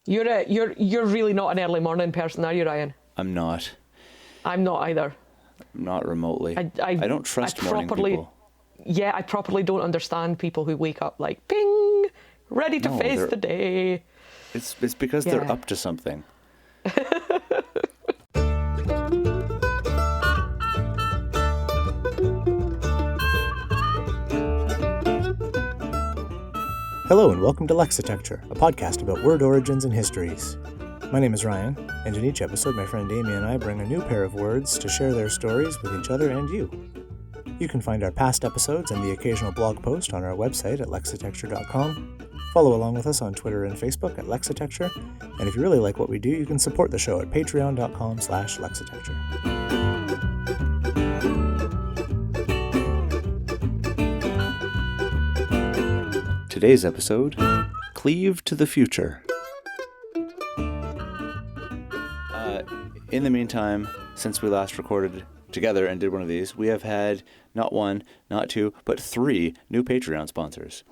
You're really not an early morning person, are you, Ryan? I'm not. I'm not either. Not remotely. I don't trust morning people. Yeah, I properly don't understand people who wake up like, ping, ready to face the day. It's because they're up to something. Hello and welcome to Lexitecture, a podcast about word origins and histories. My name is Ryan, and in each episode my friend Amy and I bring a new pair of words to share their stories with each other and you. You can find our past episodes and the occasional blog post on our website at lexitecture.com. Follow along with us on Twitter and Facebook at Lexitecture, and if you really like what we do, you can support the show at patreon.com/lexitecture. Today's episode, Cleave to the Future. In the meantime, since we last recorded together and did one of these, we have had not one, not two, but 3 new Patreon sponsors.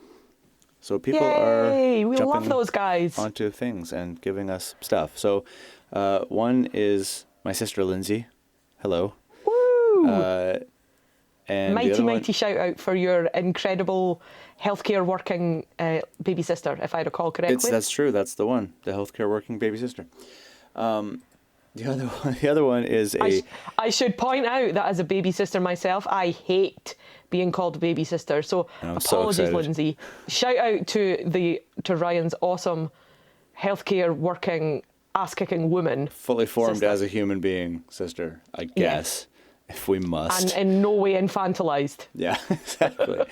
So people Yay! are We jumping love those guys onto things and giving us stuff. So one is my sister Lindsay. Hello. Woo! And mighty shout out for your incredible healthcare working baby sister, if I recall correctly. That's true. That's the one. The healthcare working baby sister. The other one is I should point out that as a baby sister myself, I hate being called baby sister. So apologies, Lindsay. Shout out to Ryan's awesome healthcare working ass kicking woman. Fully formed sister. As a human being sister, I guess, if we must. And in no way infantilized. Yeah, exactly.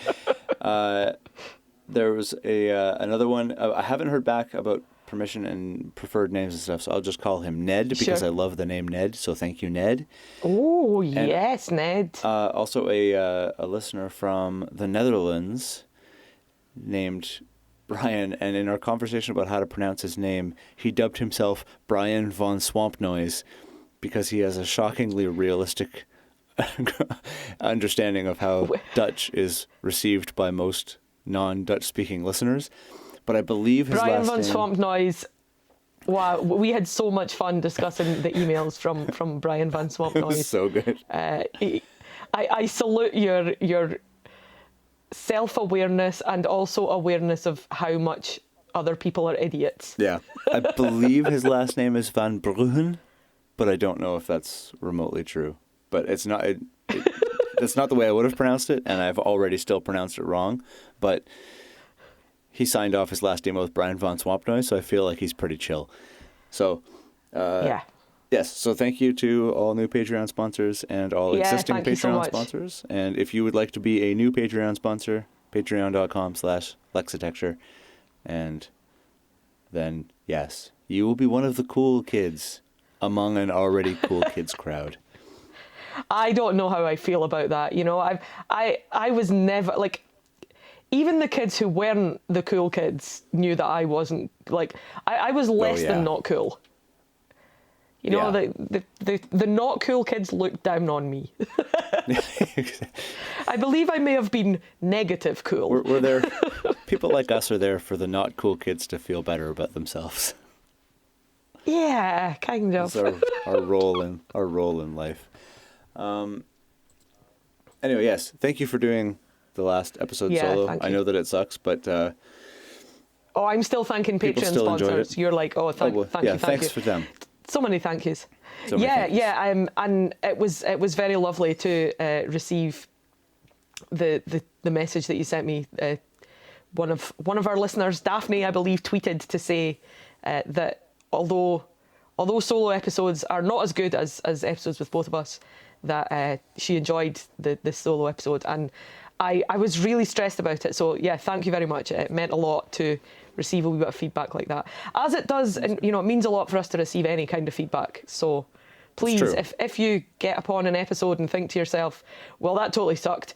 There was another one. I haven't heard back about permission and preferred names and stuff, so I'll just call him Ned because I love the name Ned. So thank you, Ned. Oh, yes, Ned. Also a listener from the Netherlands named Brian, and in our conversation about how to pronounce his name, he dubbed himself Brian von Swamp Noise because he has a shockingly realistic understanding of how Dutch is received by most non-Dutch speaking listeners. But I believe his Brian last von name... Swamp Noise. Wow, we had so much fun discussing the emails from Brian von Swamp Noise. It was so good. I salute your self-awareness and also awareness of how much other people are idiots. Yeah. I believe his last name is Van Bruggen, but I don't know if that's remotely true. But it's not... that's not the way I would have pronounced it, and I've already still pronounced it wrong. But... he signed off his last email with Brian von Swamp Noise, so I feel like he's pretty chill. So, yes. So thank you to all new Patreon sponsors and all existing Patreon sponsors. And if you would like to be a new Patreon sponsor, patreon.com/Lexitecture. And then, yes, you will be one of the cool kids among an already cool kids crowd. I don't know how I feel about that. You know, I was never like... even the kids who weren't the cool kids knew that I wasn't, like, I was less than not cool. You know, the not cool kids looked down on me. I believe I may have been negative cool. We're there. People like us are there for the not cool kids to feel better about themselves. Yeah, kind of. It's our role in life. Anyway, yes, thank you for doing the last episode solo. I know that it sucks, but I'm still thanking Patreon sponsors. You're like, thank you. Thanks for them. So many thank yous. And it was very lovely to receive the message that you sent me. One of our listeners, Daphne, I believe, tweeted to say that although solo episodes are not as good as episodes with both of us, that she enjoyed the solo episode, and I was really stressed about it. So yeah, thank you very much. It meant a lot to receive a wee bit of feedback like that, as it does, and it means a lot for us to receive any kind of feedback. So please, if you get upon an episode and think to yourself, well, that totally sucked,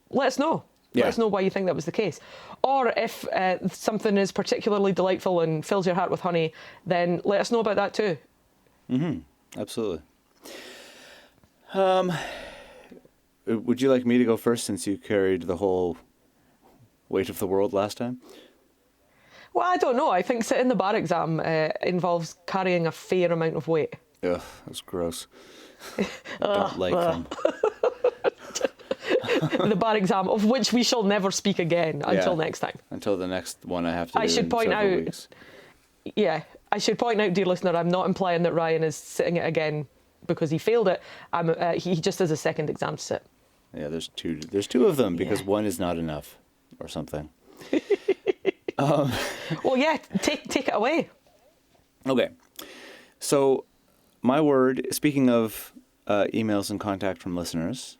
let us know. Let us know why you think that was the case. Or if something is particularly delightful and fills your heart with honey, then let us know about that too. Mm-hmm. Absolutely. Would you like me to go first since you carried the whole weight of the world last time? Well, I don't know. I think sitting the bar exam involves carrying a fair amount of weight. Ugh, that's gross. I don't like them. The bar exam, of which we shall never speak again until next time. Until the next one I have to do I should in point several out, weeks. Yeah, I should point out, dear listener, I'm not implying that Ryan is sitting it again because he failed it. He just has a second exam to sit. Yeah, there's two of them because one is not enough or something. Well, yeah, take it away. Okay. So my word, speaking of emails and contact from listeners,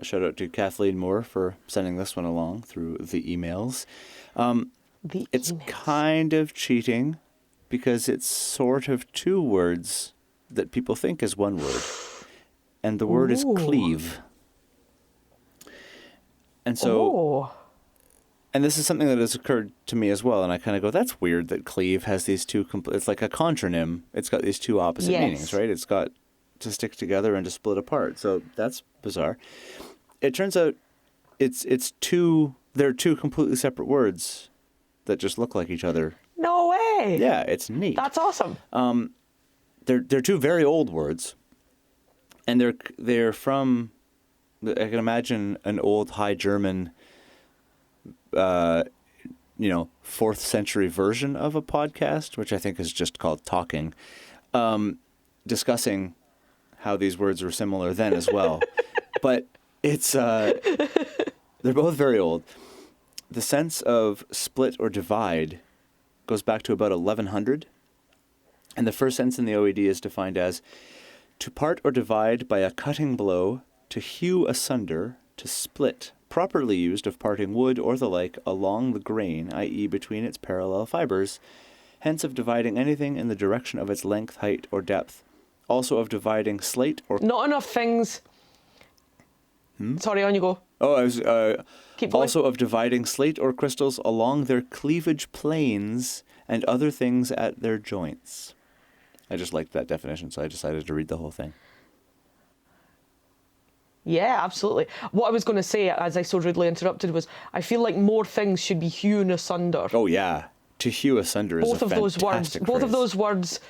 shout out to Kathleen Moore for sending this one along through the emails. It's kind of cheating because it's sort of two words that people think is one word. And the word is cleave. And so, and this is something that has occurred to me as well. And I kind of go, that's weird that cleave has these two, it's like a contronym. It's got these two opposite meanings, right? It's got to stick together and to split apart. So that's bizarre. It turns out they're two completely separate words that just look like each other. No way. Yeah, it's neat. That's awesome. They're two very old words, and they're from, I can imagine an old High German, 4th century version of a podcast, which I think is just called Talking, discussing how these words were similar then as well. But it's they're both very old. The sense of split or divide goes back to about 1100. And the first sense in the OED is defined as to part or divide by a cutting blow, to hew asunder, to split, properly used of parting wood or the like along the grain, i.e. between its parallel fibers, hence of dividing anything in the direction of its length, height, or depth. Also of dividing slate or... Not enough things... Sorry, on you go. Oh, I was... Keep going. Also of dividing slate or crystals along their cleavage planes and other things at their joints. I just liked that definition, so I decided to read the whole thing. Yeah, absolutely. What I was going to say, as I so rudely interrupted, was I feel like more things should be hewn asunder. Oh, yeah. To hew asunder is a fantastic Both of phrase. those words,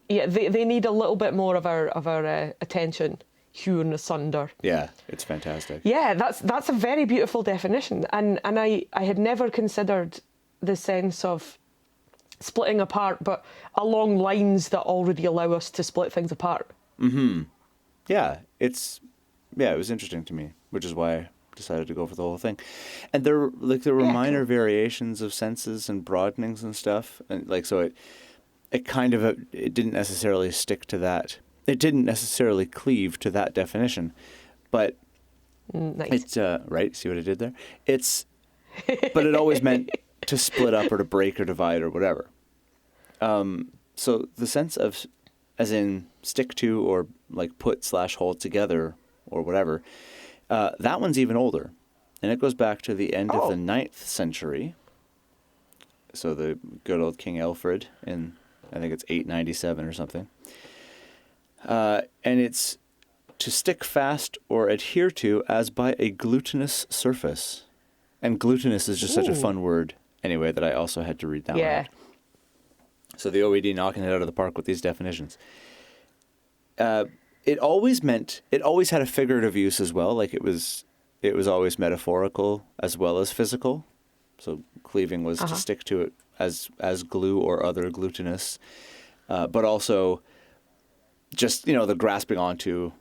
yeah, they need a little bit more of our attention. Hewn asunder. Yeah, it's fantastic. Yeah, that's a very beautiful definition, and I had never considered the sense of splitting apart, but along lines that already allow us to split things apart. Mm-hmm. Yeah, it was interesting to me, which is why I decided to go for the whole thing. And there were minor variations of senses and broadenings and stuff, and so it kind of it didn't necessarily stick to that. It didn't necessarily cleave to that definition, but nice. It's right. See what I did there? But it always meant to split up or to break or divide or whatever. So the sense of, as in stick to or like put/hold together or whatever, that one's even older, and it goes back to the end of the 9th century. So the good old King Alfred in, I think it's 897 or something. And it's to stick fast or adhere to as by a glutinous surface. And glutinous is just such a fun word anyway that I also had to read that one out. So the OED knocking it out of the park with these definitions. It always had a figurative use as well. Like it was always metaphorical as well as physical. So cleaving was to stick to it as glue or other glutinous, but also just, the grasping onto,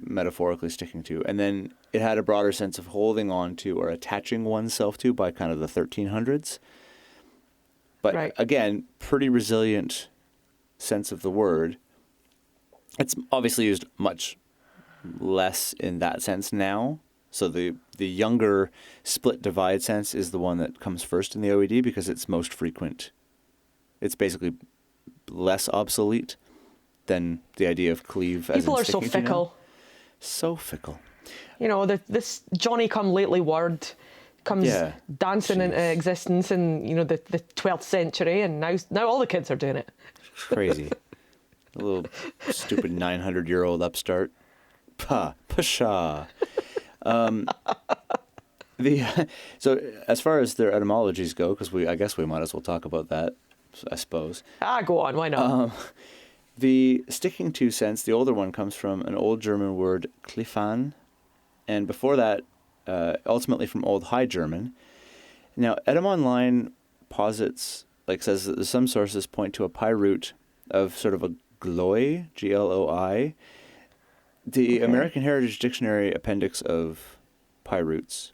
metaphorically sticking to. And then it had a broader sense of holding on to or attaching oneself to by kind of the 1300s. But again, pretty resilient sense of the word. It's obviously used much less in that sense now. So the younger split divide sense is the one that comes first in the OED because it's most frequent. It's basically less obsolete than the idea of cleave. People are so fickle. So fickle. This Johnny-come-lately word comes dancing into existence in the 12th century, and now all the kids are doing it. Crazy. A little stupid 900-year-old upstart. Pasha. So as far as their etymologies go, because I guess we might as well talk about that, I suppose. Go on, why not? The sticking to sense, the older one, comes from an old German word "kliefan," and before that, ultimately from Old High German. Now, Etym Online posits, says that some sources point to a PIE root of sort of a gloi, Gloi. The American Heritage Dictionary appendix of PIE roots,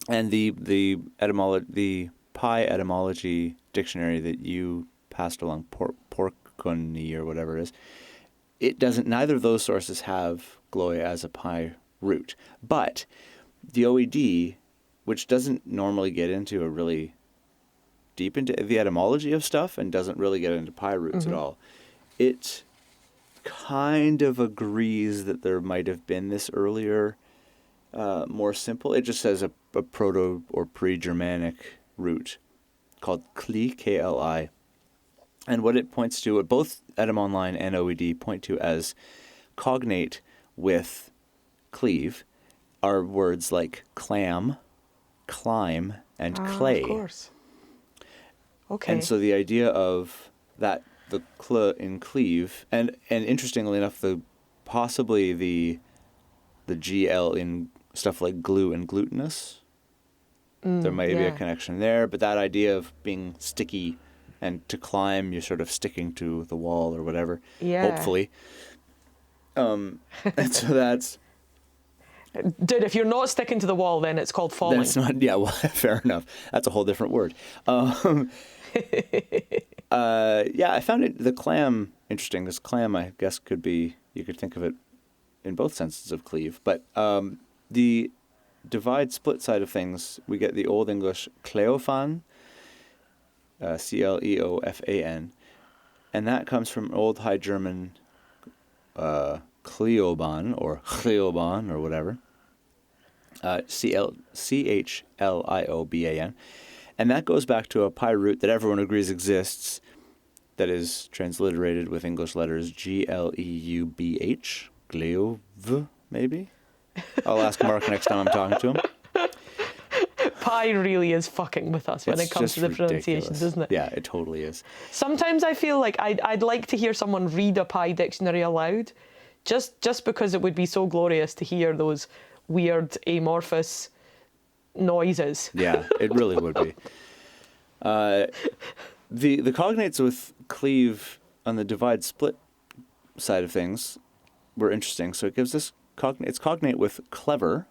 and the PIE etymology dictionary that you passed along, Porconi or whatever it is, it doesn't. Neither of those sources have gloi as a PIE root, but the OED, which doesn't normally get into a really deep into the etymology of stuff and doesn't really get into PIE roots at all, it kind of agrees that there might have been this earlier, more simple. It just says a proto or pre-Germanic root called Kli, Kli. And what it points to, what both Etym Online and OED point to as cognate with cleave, are words like clam, climb, and clay. Of course. Okay. And so the idea of that, the cl in cleave, and interestingly enough, possibly the GL in stuff like glue and glutinous, there might be a connection there. But that idea of being sticky and to climb, you're sort of sticking to the wall or whatever. Yeah. Hopefully. And so that's. Dude, if you're not sticking to the wall, then it's called falling. That's not. Yeah. Well, fair enough. That's a whole different word. I found the clam interesting. This clam, I guess, you could think of it in both senses of cleave. But the divide-split side of things, we get the Old English Cleofan, Cleofan, and that comes from Old High German Cleoban or whatever, Chlioban. And that goes back to a PIE root that everyone agrees exists, that is transliterated with English letters Gleubh, Gleuv, maybe? I'll ask Mark next time I'm talking to him. PIE really is fucking with us when it comes to the pronunciation, doesn't it? Yeah, it totally is. Sometimes I feel like I'd like to hear someone read a PIE dictionary aloud, just because it would be so glorious to hear those weird amorphous noises. Yeah, it really would be. The cognates with cleave on the divide split side of things were interesting. So it gives us it's cognate with clever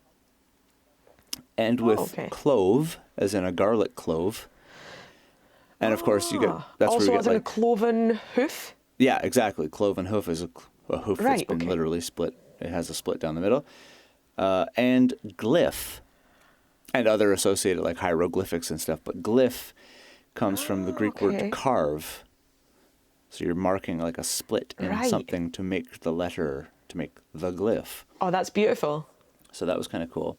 and with clove, as in a garlic clove. And of course, that's also where you as get in a cloven hoof. Yeah, exactly. Cloven hoof is a hoof that's been literally split. It has a split down the middle. And glyph, and other associated like hieroglyphics and stuff. But glyph comes from the Greek word carve. So you're marking like a split in something to make the glyph. Oh, that's beautiful. So that was kind of cool.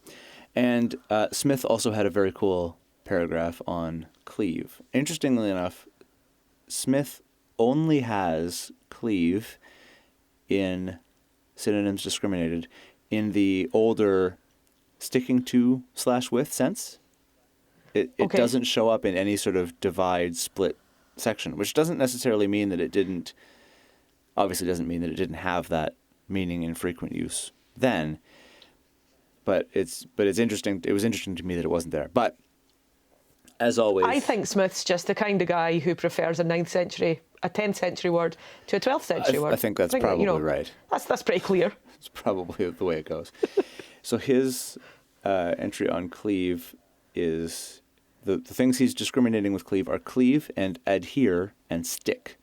And Smith also had a very cool paragraph on cleave. Interestingly enough, Smith only has cleave in synonyms discriminated in the older sticking to / with sense. It doesn't show up in any sort of divide split section, which doesn't necessarily mean that it didn't have that meaning in frequent use then. But it's interesting. It was interesting to me that it wasn't there. But as always, I think Smith's just the kind of guy who prefers a 10th century word to a 12th century word. I think that's probably right. That's pretty clear. It's probably the way it goes. So his entry on cleave is the things he's discriminating with cleave are cleave and adhere and stick.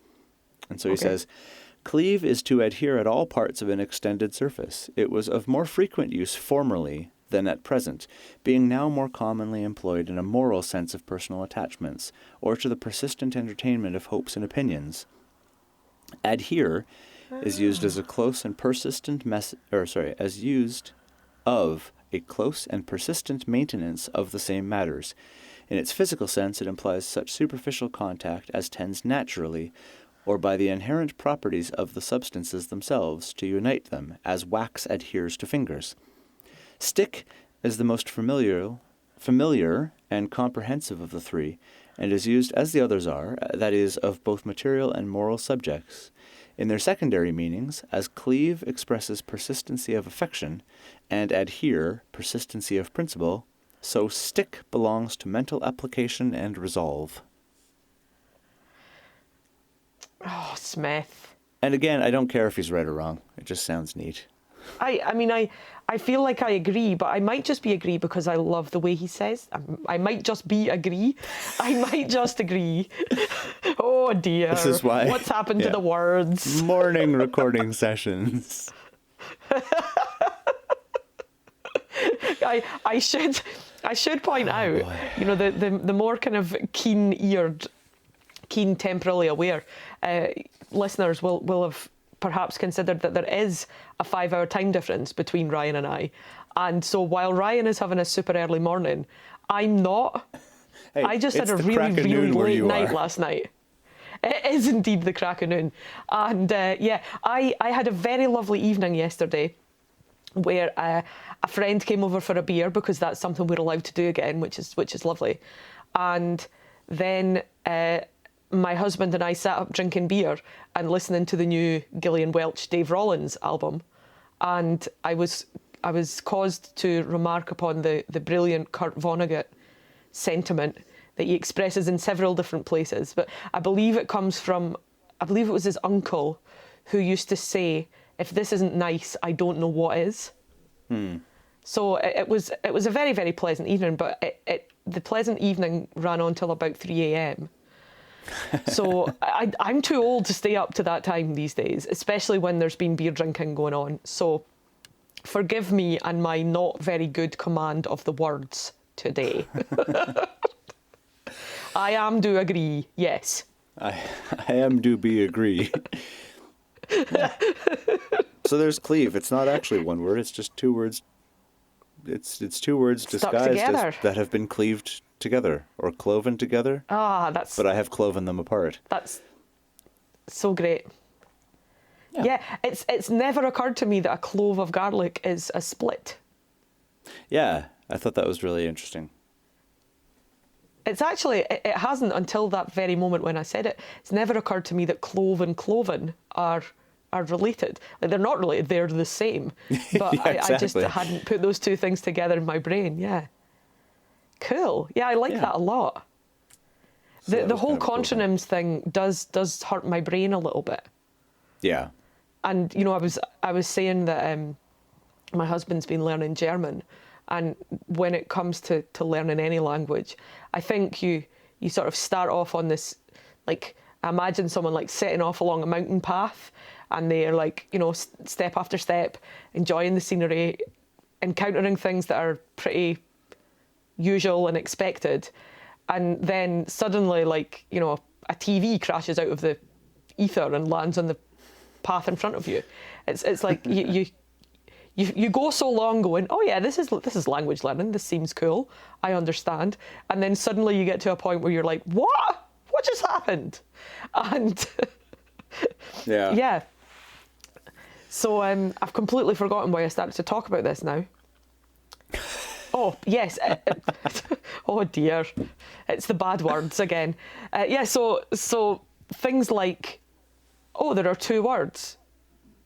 And so he says, cleave is to adhere at all parts of an extended surface. It was of more frequent use formerly than at present, being now more commonly employed in a moral sense of personal attachments, or to the persistent entertainment of hopes and opinions. Adhere is used as a close and persistent a close and persistent maintenance of the same matters. In its physical sense, it implies such superficial contact as tends naturally, or by the inherent properties of the substances themselves, to unite them, as wax adheres to fingers. Stick is the most familiar familiar and comprehensive of the three, and is used as the others are, that is, of both material and moral subjects. In their secondary meanings, as cleave expresses persistency of affection, and adhere persistency of principle, so stick belongs to mental application and resolve. Oh, Smith. And again, I don't care if he's right or wrong. It just sounds neat. I feel like I agree, but I might just be agree because I love the way he says. I might just be agree. I might just agree. Oh dear. This is why. What's happened to the words? Morning recording sessions. I should point out, you know, the more kind of keen-eared, keen temporally aware listeners will have perhaps considered that there is a 5-hour time difference between Ryan and I. And so while Ryan is having a super early morning, I'm not. Hey, I just had a really late night last night. It is indeed the crack of noon. And I had a very lovely evening yesterday where a friend came over for a beer because that's something we're allowed to do again, which is lovely. And then my husband and I sat up drinking beer and listening to the new Gillian Welch Dave Rollins album, and I was caused to remark upon the brilliant Kurt Vonnegut sentiment that he expresses in several different places. But I believe it was his uncle who used to say, "If this isn't nice, I don't know what is." So it was a very, very pleasant evening, but the pleasant evening ran on till about 3 a.m. So I'm too old to stay up to that time these days, especially when there's been beer drinking going on. So forgive me and my not very good command of the words today. I am do agree, yes. I am do be agree. So there's cleave. It's not actually one word. It's just two words. It's two words disguised as, that have been cleaved together or cloven together. But I have cloven them apart. That's so great. Yeah, it's never occurred to me that a clove of garlic is a split. Yeah, I thought that was really interesting. It's actually, it hasn't until that very moment when I said it. It's never occurred to me that clove and cloven are related. Like, they're not related, they're the same. But yeah, exactly. I just hadn't put those two things together in my brain, yeah. Cool. Yeah, I like that a lot. So the whole contronyms thing does hurt my brain a little bit. Yeah. And, you know, I was saying that my husband's been learning German, and when it comes to learning any language, I think you sort of start off on this, like, imagine someone like setting off along a mountain path, and they're like, you know, step after step, enjoying the scenery, encountering things that are pretty usual and expected, and then suddenly, like, you know, a TV crashes out of the ether and lands on the path in front of you. It's like you go so long going, oh yeah, this is language learning, this seems cool, I understand, and then suddenly you get to a point where you're like, what just happened? And yeah. So I've completely forgotten why I started to talk about this now. Oh, yes. Oh, dear. It's the bad words again. So things like, oh, there are two words.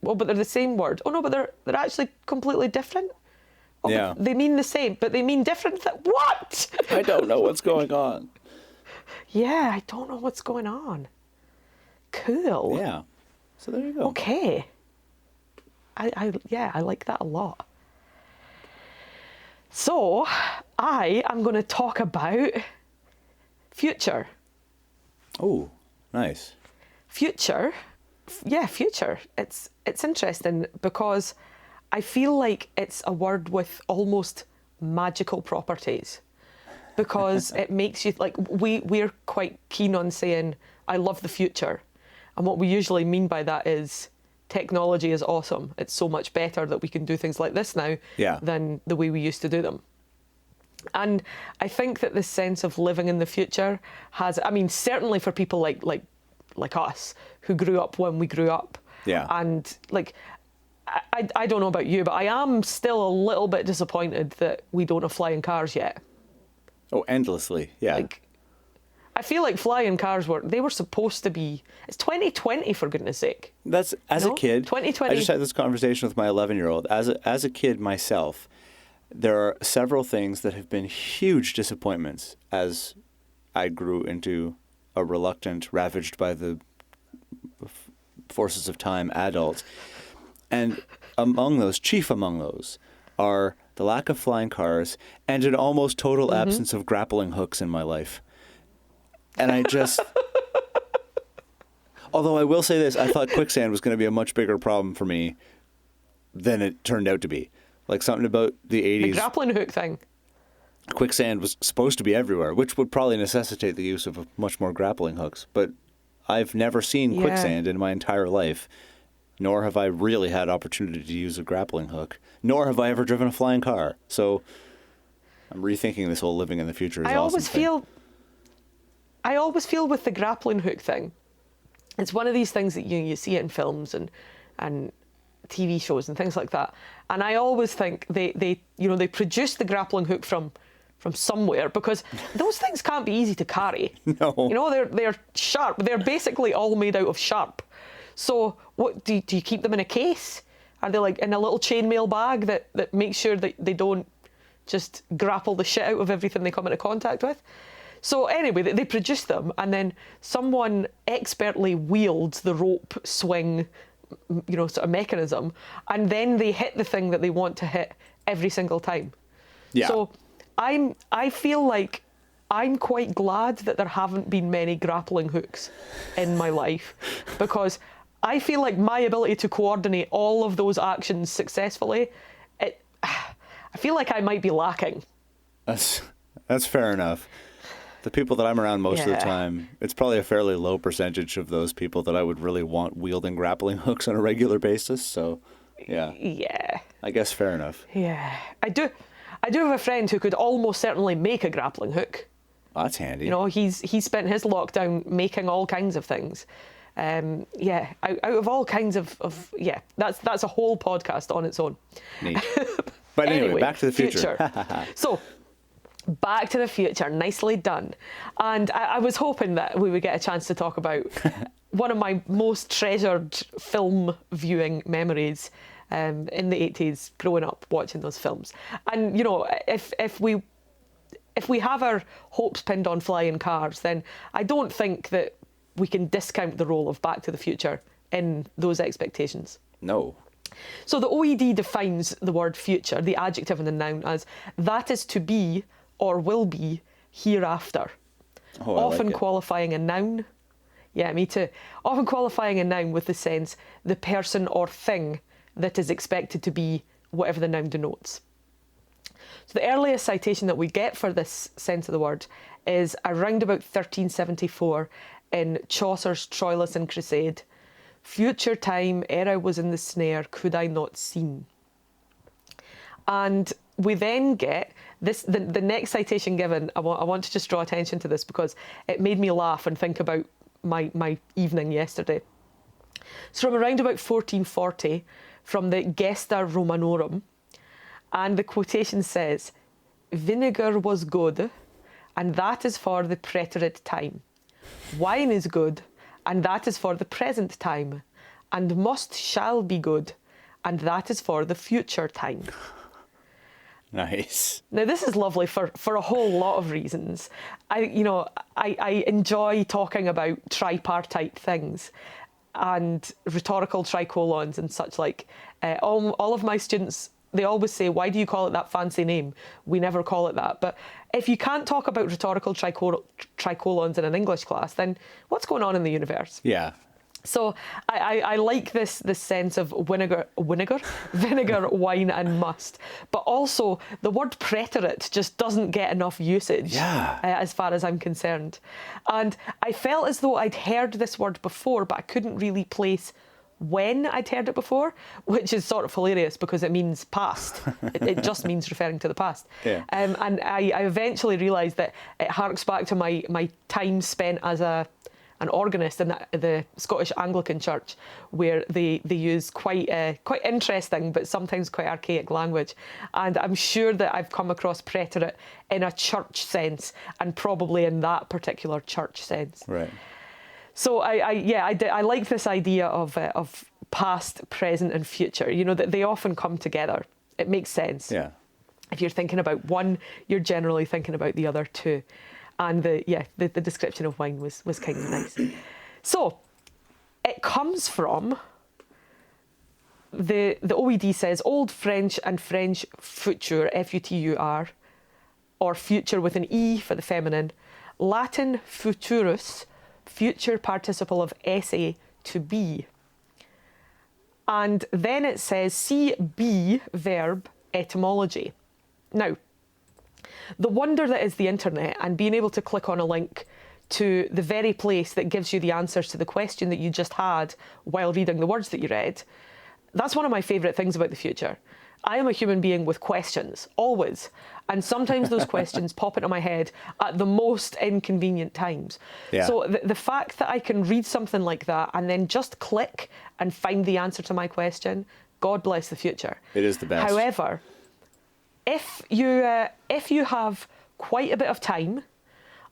Oh, but they're the same word. Oh, no, but they're actually completely different. Oh, yeah. They mean the same, but they mean different. What? I don't know what's going on. Yeah, I don't know what's going on. Cool. Yeah. So there you go. Okay. I like that a lot. So, I am going to talk about future. Oh, nice. Future. Yeah, future. It's interesting because I feel like it's a word with almost magical properties, because it makes you, like, we're quite keen on saying, I love the future. And what we usually mean by that is technology is awesome. It's so much better that we can do things like this now than the way we used to do them. And I think that this sense of living in the future has, I mean, certainly for people like us who grew up when we grew up. Yeah. And like, I don't know about you, but I am still a little bit disappointed that we don't have flying cars yet. Oh, endlessly, yeah. Like, I feel like flying cars were supposed to be. It's 2020, for goodness sake. That's as a kid. 2020. I just had this conversation with my 11-year-old. As a kid myself, there are several things that have been huge disappointments as I grew into a reluctant, ravaged by the forces of time adult. And chief among those, are the lack of flying cars and an almost total absence of grappling hooks in my life. And I just... Although I will say this, I thought quicksand was going to be a much bigger problem for me than it turned out to be. Like something about the 80s... The grappling hook thing. Quicksand was supposed to be everywhere, which would probably necessitate the use of much more grappling hooks. But I've never seen quicksand in my entire life, nor have I really had opportunity to use a grappling hook, nor have I ever driven a flying car. So I'm rethinking this whole living in the future is I awesome always feel with the grappling hook thing, it's one of these things that you see it in films and TV shows and things like that. And I always think they produce the grappling hook from somewhere, because those things can't be easy to carry. No. They're sharp. They're basically all made out of sharp. So what do you keep them in a case? Are they like in a little chainmail bag that makes sure that they don't just grapple the shit out of everything they come into contact with? So anyway, they produce them, and then someone expertly wields the rope swing, sort of mechanism, and then they hit the thing that they want to hit every single time. Yeah. So I feel like I'm quite glad that there haven't been many grappling hooks in my life, because I feel like my ability to coordinate all of those actions successfully, I feel like I might be lacking. That's fair enough. The people that I'm around most of the time, it's probably a fairly low percentage of those people that I would really want wielding grappling hooks on a regular basis. So, yeah. Yeah. I guess fair enough. Yeah. I do have a friend who could almost certainly make a grappling hook. Oh, that's handy. He spent his lockdown making all kinds of things. Out of all kinds of that's a whole podcast on its own. Neat. But anyway, Back to the Future. So, Back to the Future, nicely done. And I was hoping that we would get a chance to talk about one of my most treasured film viewing memories in the 80s, growing up watching those films. And, if we have our hopes pinned on flying cars, then I don't think that we can discount the role of Back to the Future in those expectations. No. So the OED defines the word future, the adjective and the noun, as that is to be or will be hereafter. Oh, Often like qualifying a noun. Yeah, me too. Often qualifying a noun with the sense the person or thing that is expected to be whatever the noun denotes. So the earliest citation that we get for this sense of the word is around about 1374 in Chaucer's Troilus and Crusade. Future time, ere I was in the snare, could I not seen. And we then get this, the next citation given, I want to just draw attention to this because it made me laugh and think about my evening yesterday. It's from around about 1440, from the Gesta Romanorum, and the quotation says, "Vinegar was good, and that is for the preterite time. Wine is good, and that is for the present time, and must shall be good, and that is for the future time." Nice. Now, this is lovely for a whole lot of reasons. I enjoy talking about tripartite things and rhetorical tricolons and such like. All of my students, they always say, "Why do you call it that fancy name? We never call it that." But if you can't talk about rhetorical tricolons in an English class, then what's going on in the universe? Yeah. So I like this sense of vinegar, wine, and must. But also, the word preterite just doesn't get enough usage, as far as I'm concerned. And I felt as though I'd heard this word before, but I couldn't really place when I'd heard it before, which is sort of hilarious because it means past. It just means referring to the past. Yeah. And I eventually realised that it harks back to my time spent as an an organist in the Scottish Anglican Church, where they use quite interesting but sometimes quite archaic language. And I'm sure that I've come across preterite in a church sense, and probably in that particular church sense. Right. So I like this idea of past, present, and future. You know, that they often come together. It makes sense. Yeah. If you're thinking about one, you're generally thinking about the other too. And the description of wine was kind of nice. So it comes from the OED says Old French and French futur, F-U-T-U-R, or future with an E for the feminine. Latin futurus, future participle of esse, to be. And then it says see be verb etymology. Now, the wonder that is the internet and being able to click on a link to the very place that gives you the answers to the question that you just had while reading the words that you read, that's one of my favourite things about the future. I am a human being with questions, always. And sometimes those questions pop into my head at the most inconvenient times. Yeah. So the fact that I can read something like that and then just click and find the answer to my question, God bless the future. It is the best. However, if you have quite a bit of time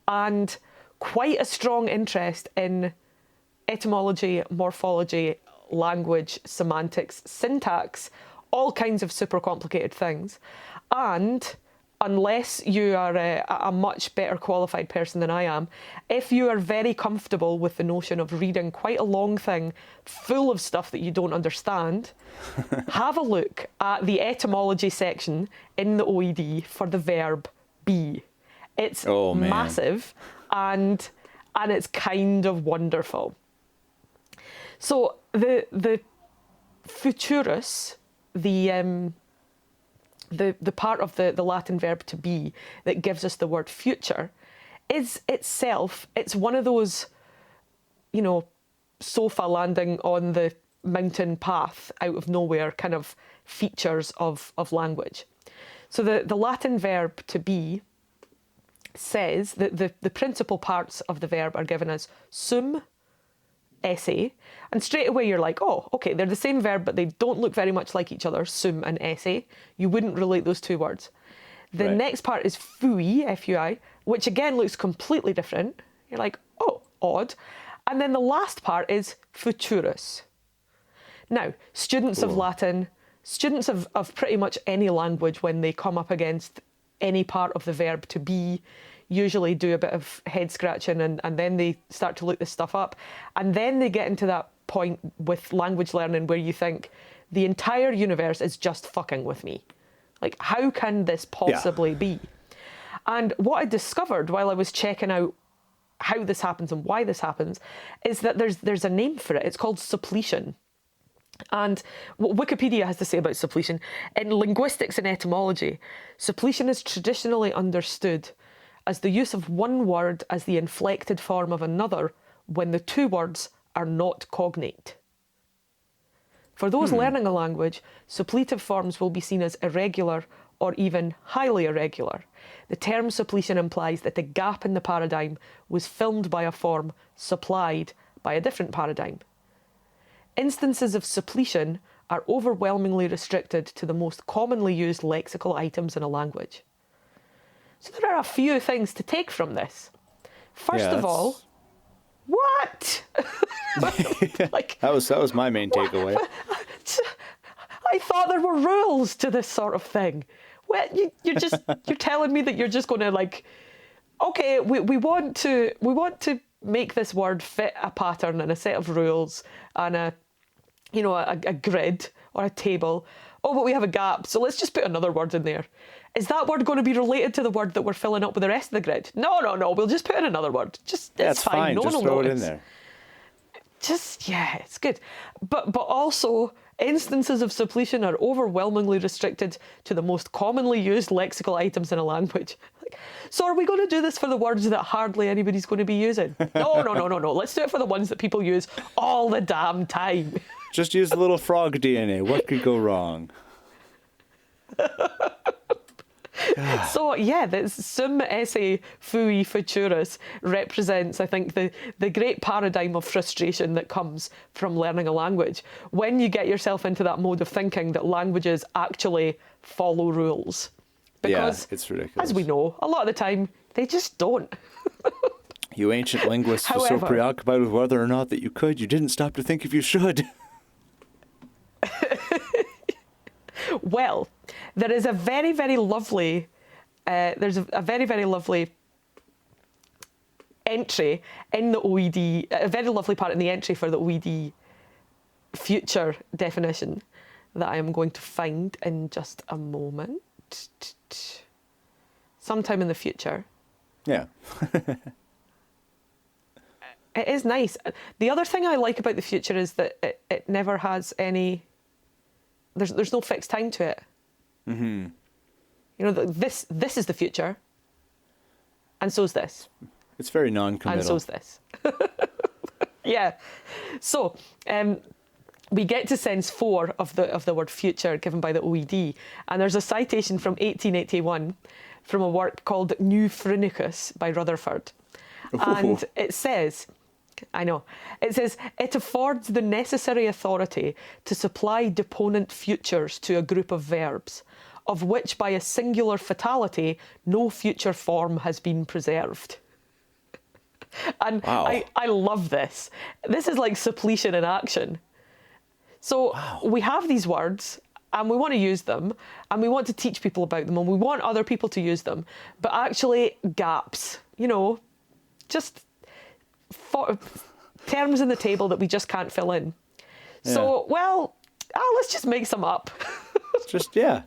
and quite a strong interest in etymology, morphology, language, semantics, syntax, all kinds of super complicated things, and unless you are a much better qualified person than I am, if you are very comfortable with the notion of reading quite a long thing full of stuff that you don't understand, have a look at the etymology section in the OED for the verb be. It's massive and it's kind of wonderful. So the futurus, the part of the Latin verb to be that gives us the word future is itself, it's one of those, you know, sofa landing on the mountain path out of nowhere kind of features of language. So the Latin verb to be says that the principal parts of the verb are given as sum, esse, and straight away you're like, oh, okay, they're the same verb, but they don't look very much like each other, sum and esse. You wouldn't relate those two words. The next part is fui, F-U-I, which again looks completely different. You're like, oh, odd. And then the last part is futurus. Now, students of Latin, students of pretty much any language, when they come up against any part of the verb to be, usually do a bit of head scratching and then they start to look this stuff up. And then they get into that point with language learning where you think the entire universe is just fucking with me. Like, how can this possibly be? And what I discovered while I was checking out how this happens and why this happens is that there's a name for it. It's called suppletion. And what Wikipedia has to say about suppletion, in linguistics and etymology, suppletion is traditionally understood as the use of one word as the inflected form of another when the two words are not cognate. For those learning a language, suppletive forms will be seen as irregular or even highly irregular. The term suppletion implies that the gap in the paradigm was filled by a form supplied by a different paradigm. Instances of suppletion are overwhelmingly restricted to the most commonly used lexical items in a language. So there are a few things to take from this. First of all, what? Like, that was my main takeaway. I thought there were rules to this sort of thing. Well, you're telling me that you're just going to like, okay, we want to make this word fit a pattern and a set of rules and a grid or a table. Oh, but we have a gap, so let's just put another word in there. Is that word going to be related to the word that we're filling up with the rest of the grid? No, we'll just put in another word. It's fine. No one will throw notice. It in there. It's good. But also, instances of suppletion are overwhelmingly restricted to the most commonly used lexical items in a language. So are we going to do this for the words that hardly anybody's going to be using? No. Let's do it for the ones that people use all the damn time. Just use a little frog DNA. What could go wrong? So yeah, this sum esse fui futurus represents, I think, the great paradigm of frustration that comes from learning a language. When you get yourself into that mode of thinking that languages actually follow rules. Because, it's ridiculous. as we know, a lot of the time, they just don't. You ancient linguists were so However, preoccupied with whether or not that you could, you didn't stop to think if you should. Well, there is a very, very lovely, there's a very, very lovely entry in the OED, a very lovely part in the entry for the OED future definition that I am going to find in just a moment. Sometime in the future. Yeah. It is nice. The other thing I like about the future is that it never has any... There's no fixed time to it. Mm-hmm. You know, this is the future, and so's this. It's very non-committal. And so's this. Yeah. So we get to sense 4 of the word future given by the OED, and there's a citation from 1881 from a work called New Phrynicus by Rutherford. Ooh. And it says... I know. It says, it affords the necessary authority to supply deponent futures to a group of verbs, of which by a singular fatality no future form has been preserved. And wow. I love this. This is like suppletion in action. So we have these words and we want to use them and we want to teach people about them and we want other people to use them, but actually gaps, you know, just... terms in the table that we just can't fill in. Yeah. So, well, let's just make some up. Just, yeah.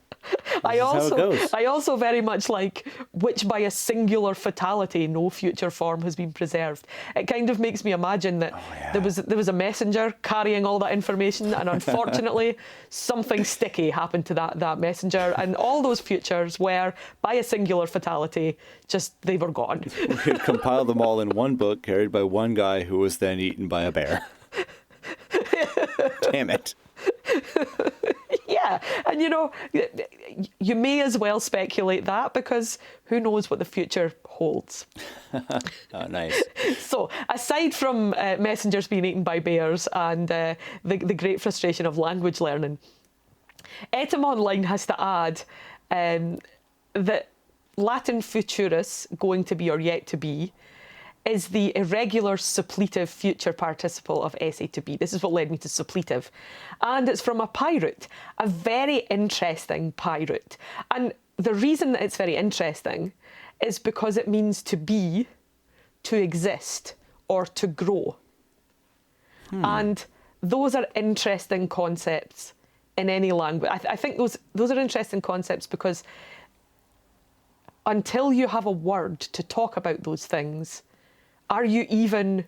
I also very much like which by a singular fatality no future form has been preserved. It kind of makes me imagine that there was a messenger carrying all that information, and unfortunately something sticky happened to that messenger, and all those futures were by a singular fatality, just they were gone. We could compile them all in one book carried by one guy who was then eaten by a bear. Damn it. Yeah, and you know, you may as well speculate that because who knows what the future holds. Oh, nice. So, aside from messengers being eaten by bears and the great frustration of language learning, Etym has to add that Latin futurus, going to be or yet to be, is the irregular suppletive future participle of esse to be. This is what led me to suppletive. And it's from a PIE root, a very interesting PIE root. And the reason that it's very interesting is because it means to be, to exist, or to grow. And those are interesting concepts in any language. I think those are interesting concepts because until you have a word to talk about those things, are you even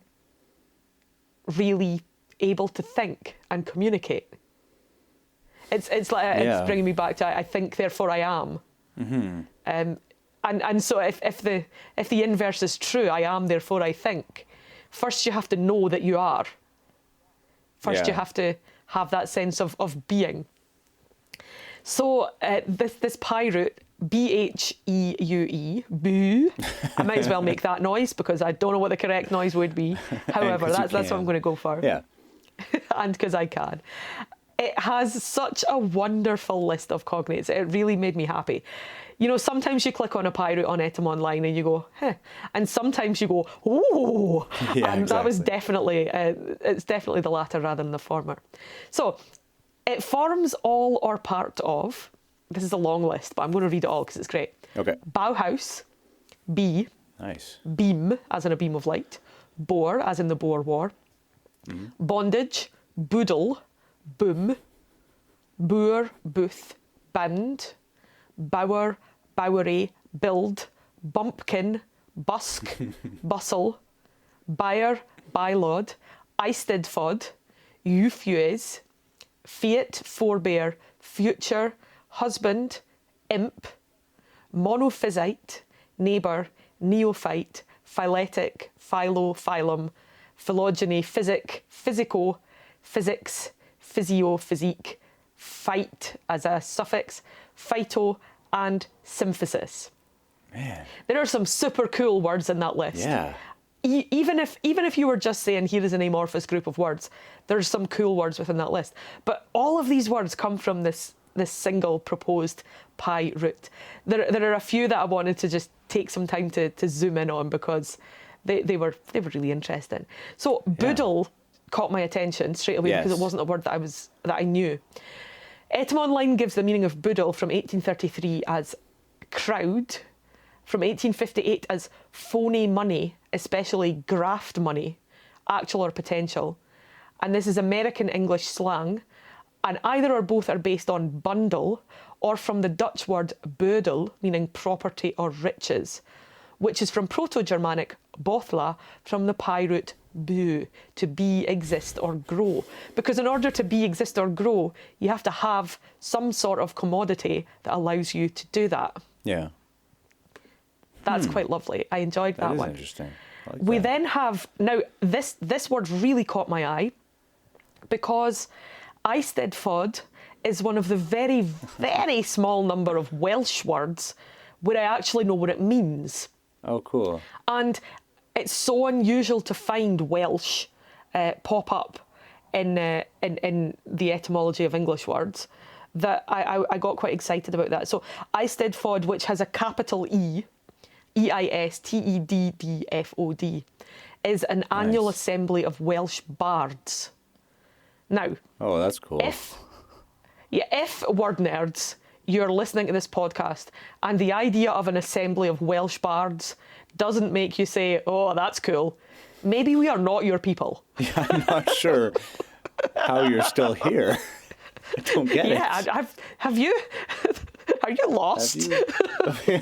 really able to think and communicate? It's like it's bringing me back to I think, therefore I am. Mm-hmm. And so if the inverse is true, I am, therefore I think. First, you have to know that you are. First, you have to have that sense of being. So this PIE root, B-H-E-U-E, boo. I might as well make that noise because I don't know what the correct noise would be. However, that's what I'm going to go for. Yeah. And because I can. It has such a wonderful list of cognates. It really made me happy. You know, sometimes you click on a PIE root on Etym Online and you go, huh. And sometimes you go, ooh. Yeah, and exactly. that was definitely, it's definitely the latter rather than the former. So, it forms all or part of, this is a long list, but I'm going to read it all because it's great. Okay. Bauhaus, B. Nice. Beam, as in a beam of light. Boer, as in the Boer War. Mm-hmm. Bondage, boodle, boom. Boer, booth, band. Bower, bowery, build. Bumpkin, busk, bustle. Buyer, bylod. Eistedfod, euphues. Fiat, forebear, future, husband, imp, monophysite, neighbour, neophyte, phyletic, philo, phylum, phylogeny, physic, physico, physics, physio, physique, fight as a suffix, phyto, and symphysis. Man. There are some super cool words in that list. Yeah. Even if you were just saying here is an amorphous group of words, there's some cool words within that list. But all of these words come from this single proposed pi root. There are a few that I wanted to just take some time to zoom in on because they were really interesting. So boodle caught my attention straight away because it wasn't a word that I knew. Etym-Online gives the meaning of boodle from 1833 as crowd, from 1858 as phony money, especially graft money, actual or potential. And this is American English slang. And either or both are based on bundle or from the Dutch word boedel, meaning property or riches, which is from Proto-Germanic bothla, from the pi root bu, to be, exist or grow. Because in order to be, exist or grow, you have to have some sort of commodity that allows you to do that. Yeah. That's quite lovely. I enjoyed that one. That is interesting. I like We that. then have, now this word really caught my eye because Eisteddfod is one of the very, very small number of Welsh words where I actually know what it means. Oh, cool. And it's so unusual to find Welsh pop up in the etymology of English words that I got quite excited about that. So Eisteddfod, which has a capital E, Eisteddfod, is an annual assembly of Welsh bards. Now, Oh, that's cool. if word nerds, you're listening to this podcast and the idea of an assembly of Welsh bards doesn't make you say, oh, that's cool, maybe we are not your people. Yeah, I'm not sure how you're still here. I don't get it. Yeah, have you? Are you lost? Have you?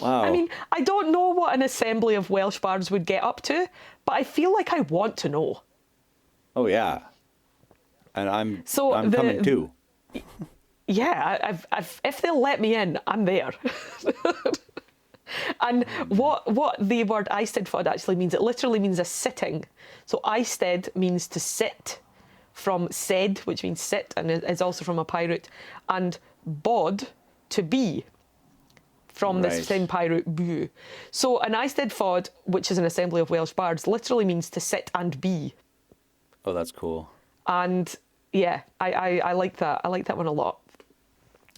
Wow. I mean, I don't know what an assembly of Welsh bards would get up to, but I feel like I want to know. Oh, yeah. And I'm So coming too. Yeah, if they'll let me in, I'm there. And what the word Eisteddfod actually means, it literally means a sitting. So Eistedd means to sit, from sed, which means sit, and is also from a pi root, and bod, to be, from this same pi root bu. So an Eisteddfod, which is an assembly of Welsh bards, literally means to sit and be. Oh, that's cool. And yeah, I like that. I like that one a lot.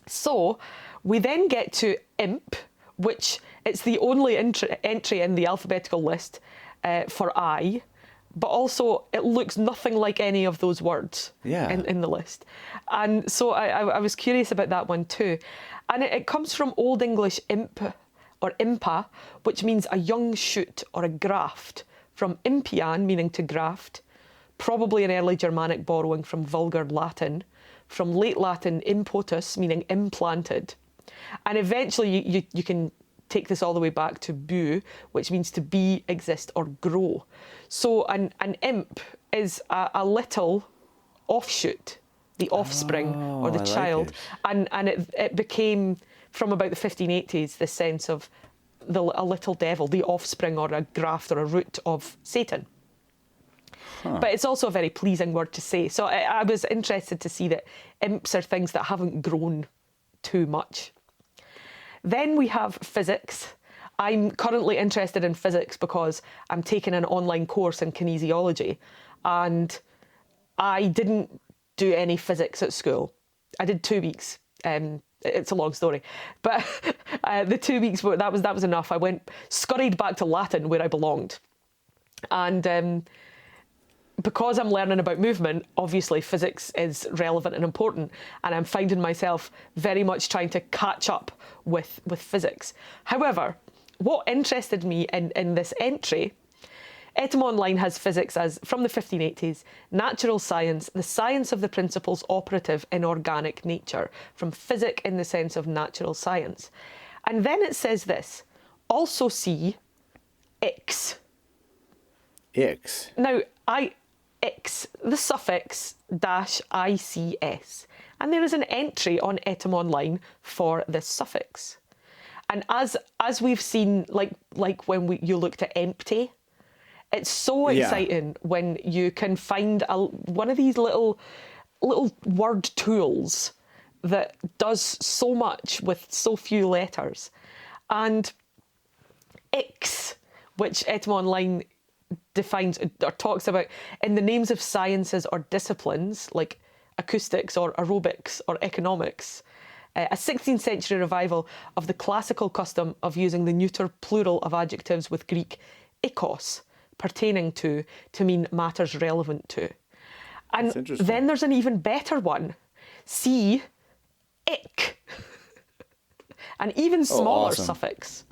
So we then get to imp, which it's the only entry in the alphabetical list for I, but also it looks nothing like any of those words in the list. And so I was curious about that one too. And it comes from Old English imp or impa, which means a young shoot or a graft, from impian, meaning to graft, probably an early Germanic borrowing from Vulgar Latin, from late Latin impotus, meaning implanted. And eventually you can take this all the way back to bu, which means to be, exist or grow. So an imp is a little offshoot, the offspring or the child. And it became, from about the 1580s, this sense of a little devil, the offspring or a graft or a root of Satan. But it's also a very pleasing word to say. So I was interested to see that imps are things that haven't grown too much. Then we have physics. I'm currently interested in physics because I'm taking an online course in kinesiology, and I didn't do any physics at school. I did 2 weeks. It's a long story, but the 2 weeks that was enough. I scurried back to Latin where I belonged, and because I'm learning about movement, obviously physics is relevant and important, and I'm finding myself very much trying to catch up with physics. However, what interested me in this entry, Etym-Online has physics as, from the 1580s, natural science, the science of the principles operative in organic nature, from physic in the sense of natural science. And then it says this, also see ix. Ix. Now, ix, the suffix -ics, and there is an entry on Etym-Online for this suffix. And as we've seen, like when you looked at empty, it's so exciting when you can find one of these little word tools that does so much with so few letters. And ix, which Etymon defines or talks about in the names of sciences or disciplines like acoustics or aerobics or economics, a 16th century revival of the classical custom of using the neuter plural of adjectives with Greek ikos, pertaining to mean matters relevant to. And then there's an even better one, see, ick, an even smaller suffix.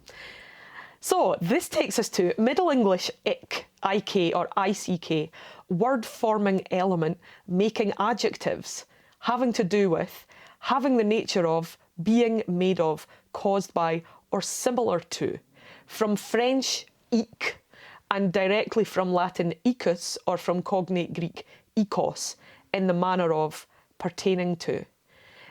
So this takes us to Middle English ik, ik or ick, word-forming element making adjectives, having to do with, having the nature of, being made of, caused by, or similar to. From French, ik, and directly from Latin icus, or from cognate Greek ikos, in the manner of, pertaining to.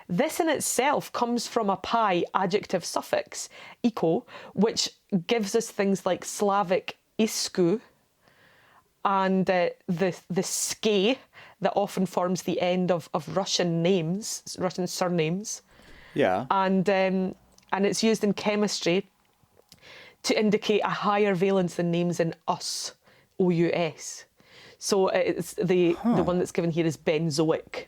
This in itself comes from a pi adjective suffix, iko, which gives us things like Slavic isku and the ske that often forms the end of Russian names, Russian surnames. Yeah. And it's used in chemistry to indicate a higher valence than names in us, O-U-S. So it's the one that's given here is benzoic.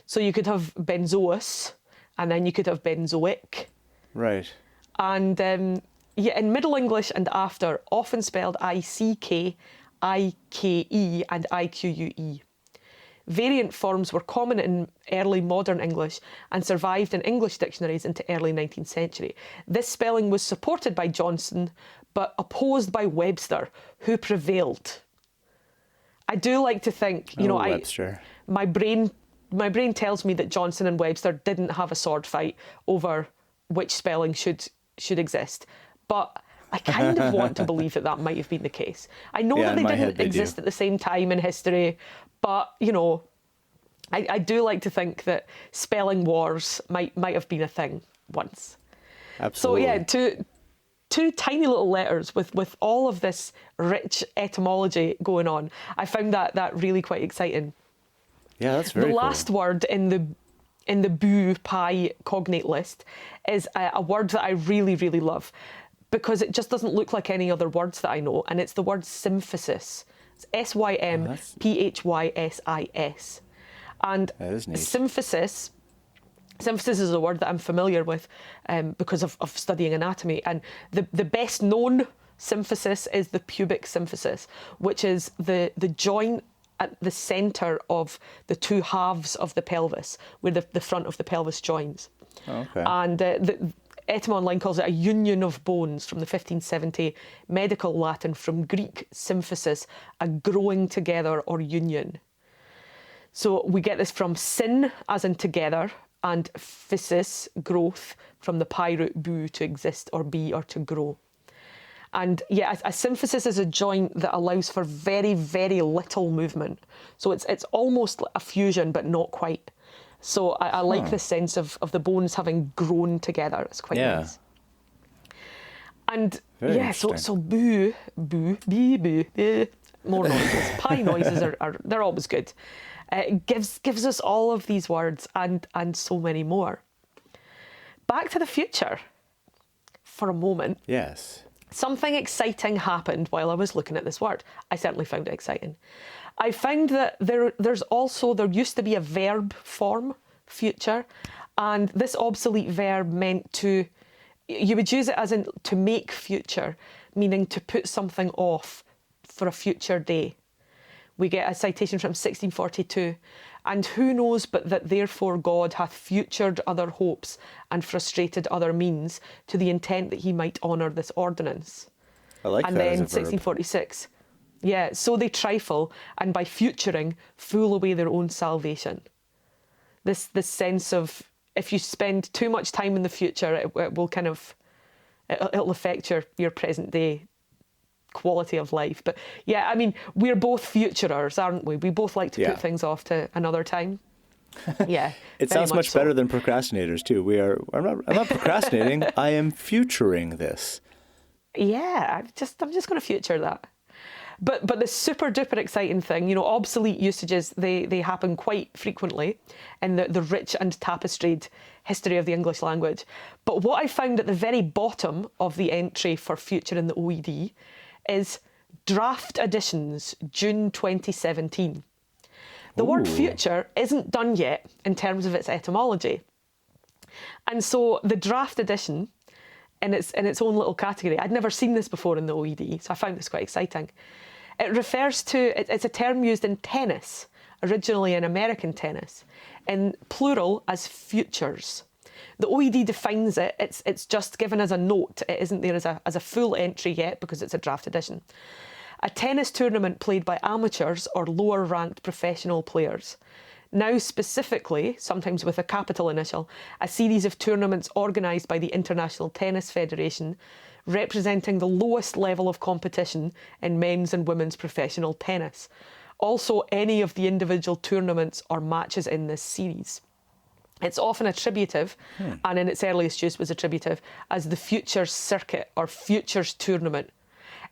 So you could have benzoous, and then you could have benzoic. Right. And in Middle English and after, often spelled I-C-K, I-K-E, and I-Q-U-E. Variant forms were common in early modern English and survived in English dictionaries into early 19th century. This spelling was supported by Johnson, but opposed by Webster, who prevailed. I do like to think, Webster. My brain tells me that Johnson and Webster didn't have a sword fight over which spelling should exist. But I kind of want to believe that might have been the case. I know that they didn't exist at the same time in history, but, I do like to think that spelling wars might have been a thing once. Absolutely. So, yeah, two tiny little letters with all of this rich etymology going on. I found that really quite exciting. Yeah, that's very cool. The last word in the boo pi cognate list is a word that I really, really love because it just doesn't look like any other words that I know, and it's the word symphysis. It's S-Y-M-P-H-Y-S-I-S. And that is neat. Symphysis is a word that I'm familiar with because of studying anatomy, and the best known symphysis is the pubic symphysis, which is the joint at the centre of the two halves of the pelvis, where the front of the pelvis joins. Okay. And the Etymon calls it a union of bones from the 1570 medical Latin from Greek symphysis, a growing together or union. So we get this from syn, as in together, and physis, growth, from the pi root bu, to exist or be or to grow. And yeah, a symphysis is a joint that allows for very, very little movement. So it's almost a fusion, but not quite. So I like the sense of the bones having grown together. It's quite nice. And very so boo, bee, boo, more noises. Pi noises they're always good. It gives us all of these words and so many more. Back to the future for a moment. Yes. Something exciting happened while I was looking at this word. I certainly found it exciting. I found that there used to be a verb form, future, and this obsolete verb meant you would use it as in to make future, meaning to put something off for a future day. We get a citation from 1642, and who knows but that therefore God hath futured other hopes and frustrated other means to the intent that he might honour this ordinance. I like and that then as a verb. 1646. Yeah, so they trifle, and by futuring, fool away their own salvation. This sense of, if you spend too much time in the future, it will it'll affect your present day quality of life. But yeah, I mean, we're both futurers, aren't we? We both like to put things off to another time. Yeah. It sounds much better than procrastinators too. I'm not procrastinating. I am futuring this. Yeah, I'm just going to future that. But the super duper exciting thing, obsolete usages, they happen quite frequently in the rich and tapestried history of the English language. But what I found at the very bottom of the entry for future in the OED is draft editions, June 2017. The word future isn't done yet in terms of its etymology. And so the draft edition, in its own little category, I'd never seen this before in the OED, so I found this quite exciting. It refers to, it's a term used in tennis, originally in American tennis, in plural as futures. The OED defines it, it's just given as a note, it isn't there as a full entry yet because it's a draft edition. A tennis tournament played by amateurs or lower ranked professional players. Now specifically, sometimes with a capital initial, a series of tournaments organised by the International Tennis Federation representing the lowest level of competition in men's and women's professional tennis. Also, any of the individual tournaments or matches in this series. It's often attributive, and in its earliest use was attributive, as the Futures Circuit or Futures Tournament.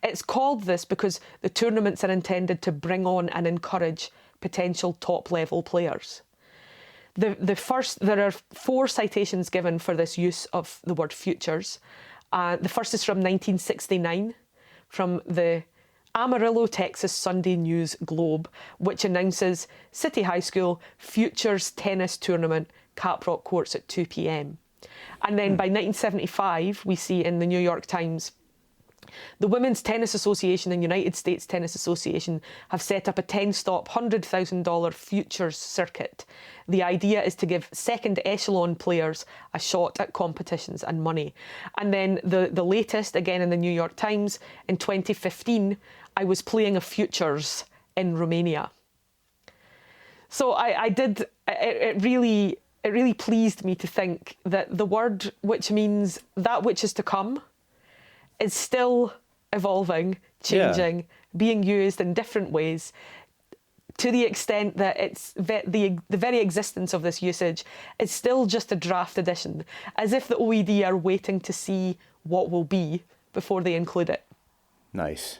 It's called this because the tournaments are intended to bring on and encourage potential top-level players. There are 4 citations given for this use of the word futures. The first is from 1969, from the Amarillo, Texas Sunday News Globe, which announces City High School Futures Tennis Tournament, Caprock Courts at 2 p.m. And then by 1975, we see in the New York Times, the Women's Tennis Association and United States Tennis Association have set up a 10-stop, $100,000 futures circuit. The idea is to give second echelon players a shot at competitions and money. And then the latest, again in the New York Times, in 2015, I was playing a futures in Romania. So it really pleased me to think that the word which means that which is to come is still evolving, changing, being used in different ways, to the extent that it's the very existence of this usage is still just a draft edition, as if the OED are waiting to see what will be before they include it. Nice.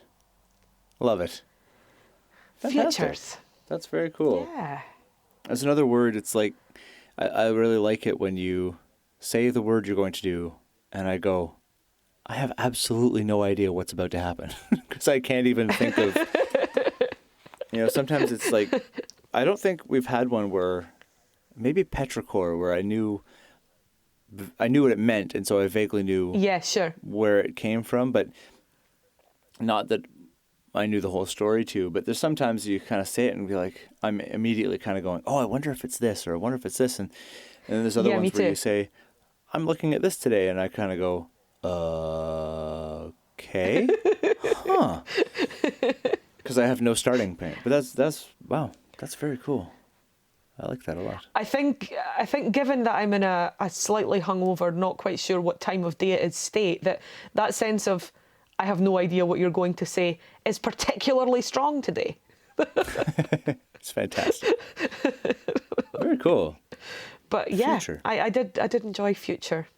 Love it. Fantastic. Futures. That's very cool. Yeah. As another word, it's like, I really like it when you say the word you're going to do, and I go, I have absolutely no idea what's about to happen because I can't even think of, sometimes it's like, I don't think we've had one where, maybe petrichor, where I knew what it meant, and so I vaguely knew where it came from, but not that I knew the whole story too. But there's sometimes you kind of say it and be like, I'm immediately kind of going, oh, I wonder if it's this, or I wonder if it's this, and then there's other ones where you say, I'm looking at this today, and I kind of go, okay, huh? Because I have no starting point. But that's wow, that's very cool. I like that a lot. I think given that I'm in a slightly hungover, not quite sure what time of day it is state, that sense of I have no idea what you're going to say is particularly strong today. It's fantastic. Very cool. But yeah, Future. I did enjoy Future.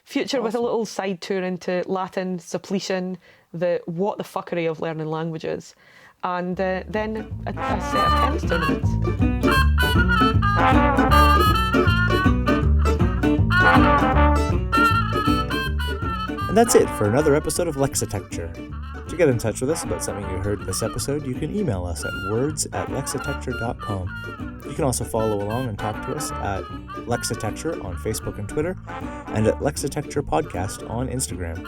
Future, awesome. With a little side tour into Latin, suppletion, the what the fuckery of learning languages, and then a set of tennis tournaments. And that's it for another episode of Lexitecture. To get in touch with us about something you heard in this episode, you can email us at words@lexitecture.com. You can also follow along and talk to us at Lexitecture on Facebook and Twitter, and at Lexitecture Podcast on Instagram.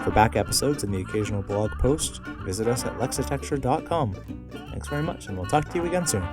For back episodes and the occasional blog post, visit us at Lexitecture.com. Thanks very much, and we'll talk to you again soon.